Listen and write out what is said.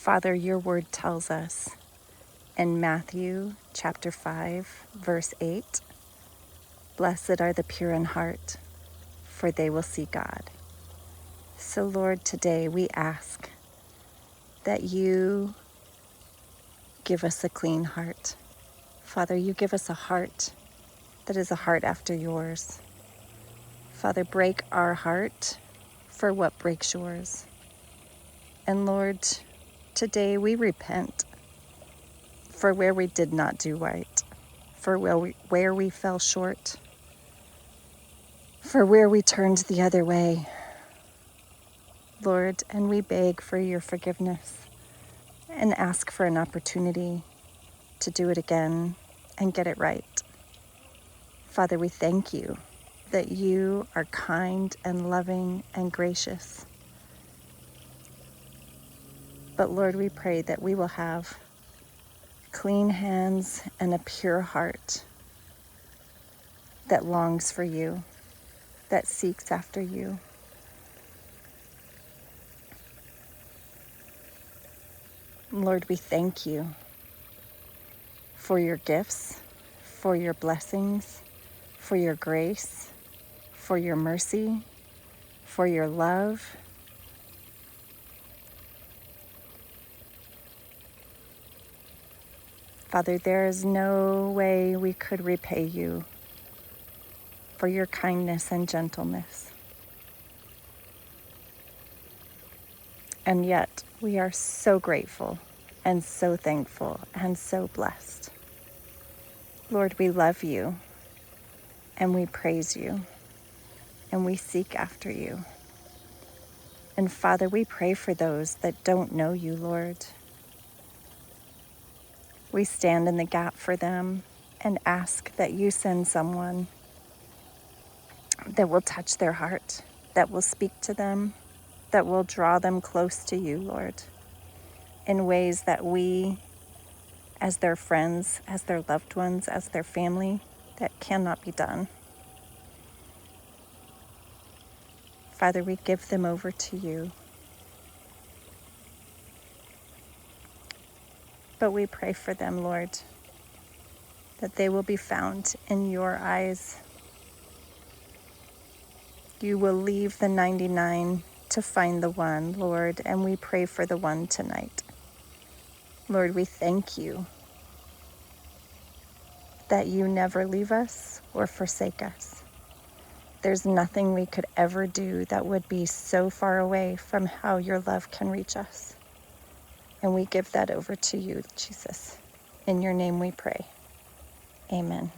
Father, your word tells us in Matthew chapter 5, verse 8, "Blessed are the pure in heart, for they will see God." So Lord, today we ask that you give us a clean heart. Father, you give us a heart that is a heart after yours. Father, break our heart for what breaks yours. And Lord, today we repent for where we did not do right, for where we fell short, for where we turned the other way, Lord, and we beg for your forgiveness and ask for an opportunity to do it again and get it right. Father, we thank you that you are kind and loving and gracious. But Lord, we pray that we will have clean hands and a pure heart that longs for you, that seeks after you. Lord, we thank you for your gifts, for your blessings, for your grace, for your mercy, for your love. Father, there is no way we could repay you for your kindness and gentleness. And yet, we are so grateful and so thankful and so blessed. Lord, we love you and we praise you and we seek after you. And Father, we pray for those that don't know you, Lord. We stand in the gap for them and ask that you send someone that will touch their heart, that will speak to them, that will draw them close to you, Lord, in ways that we, as their friends, as their loved ones, as their family, that cannot be done. Father, we give them over to you. But we pray for them, Lord, that they will be found in your eyes. You will leave the 99 to find the one, Lord, and we pray for the one tonight. Lord, we thank you that you never leave us or forsake us. There's nothing we could ever do that would be so far away from how your love can reach us. And we give that over to you, Jesus. In your name we pray. Amen.